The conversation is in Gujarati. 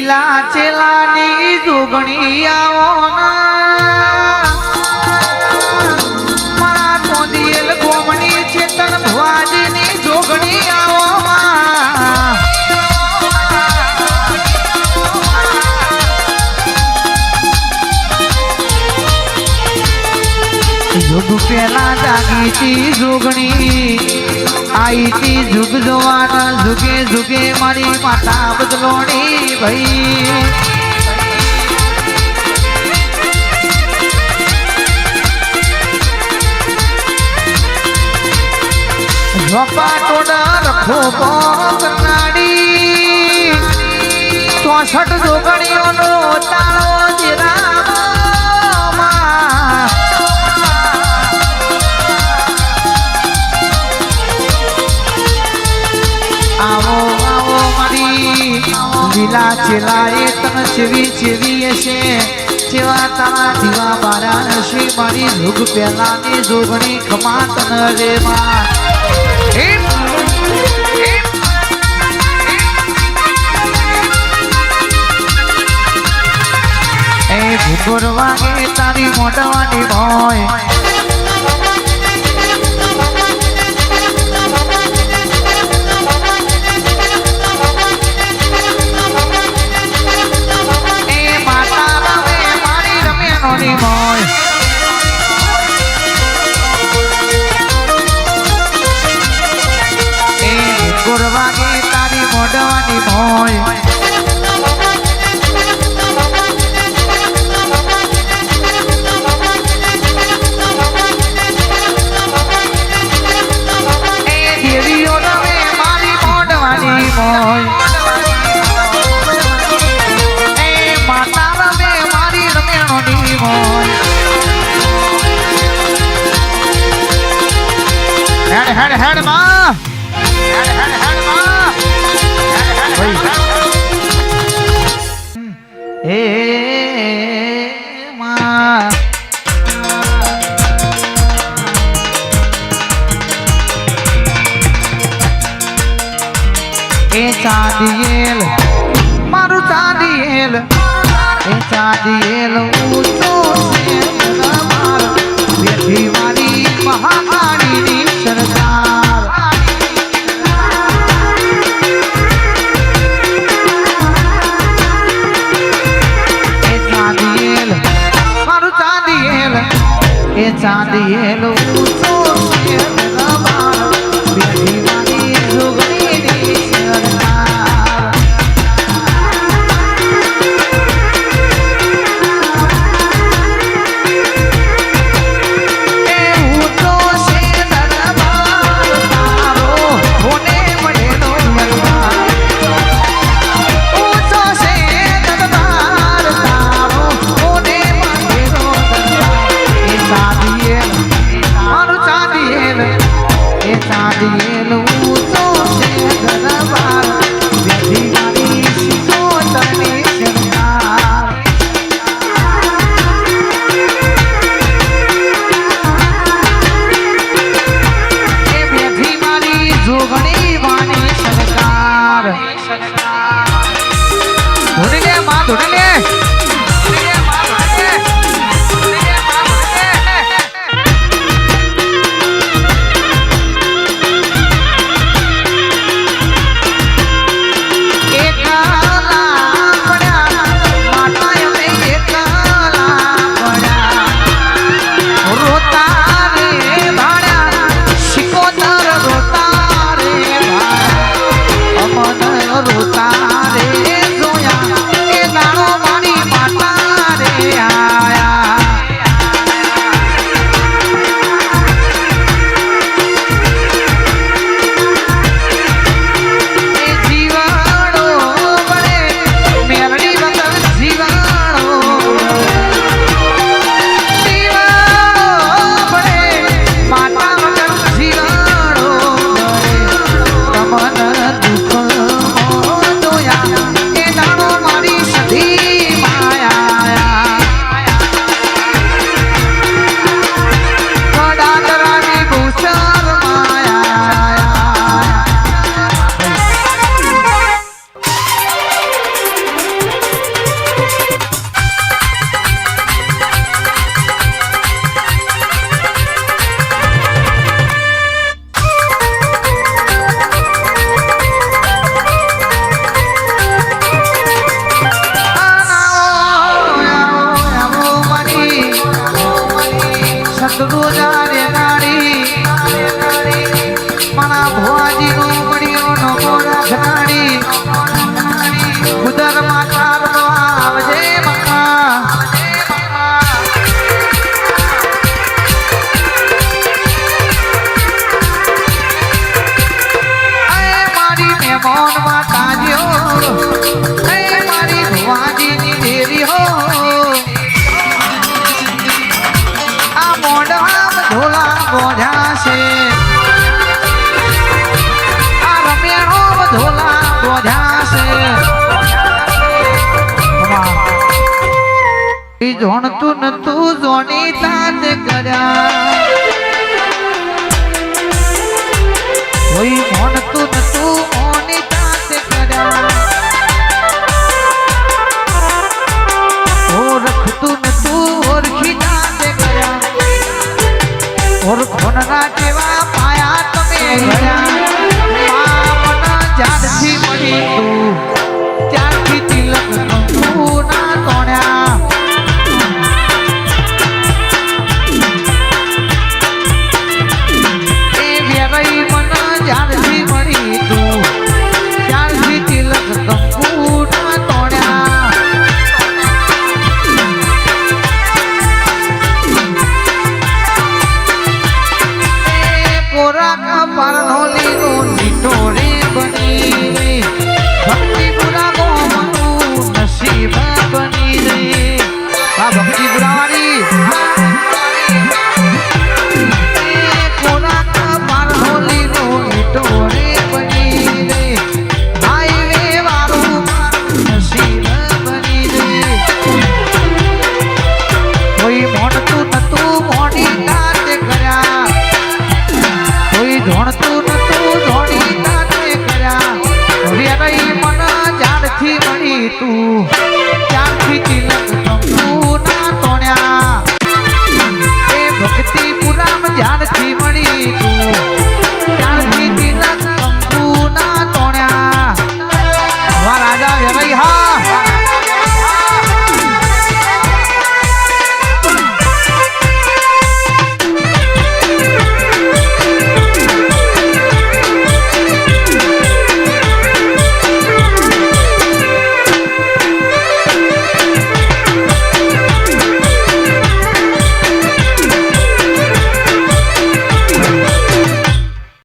લીલા ચેલાની જોગણી આવો મારા કોંદિયેલ ગોમની ચેતન ભવાજીની જોગણી આવો યુગ પેલા જાગીતી જોગણી આઈતી જુગ જોવાના જુગે જુગે મારી માતા બદલોણી ભાઈ ઝોપા ટોડા રખો કરનાડી 64 જોગણીઓનો તાળો જીરા આવો આવો મારી લીલા ચેલાએ તન ચેવી ચેવી હશે જેવા તારા દીવા બારા હશે મારી યુગ પહેલાની જોગણી ખમા તન રે માં એ ભૂગોર વાગે તારી મોઢવાની ભોય તારી મોઢવાની ભોય એ દેવીઓ રમે મારી મોઢવાની ભોય એ માતા રમે મારી રમેણોની ભોય હેડ હેડ હેડ માં હેડ હેડ હેડ માં હે માં એ ચાંદિયેલ મારું ચાંદિયેલ એ ચાંદિયેલ ઊંચો છે મારો બેઠી મારી મહાકાળીની સરદાર એ ચાંદિયેલ ઊંચો છે મારો બેઠી મારી જોગણીની સરદાર એ ઊંચો છે દરબાર તારો કોને મળેલો દરબાર ઊંચો છે દરબાર તારો કોને મળેલો દરબાર જોણતું નતું જોણી તાત કર્યા કોઈ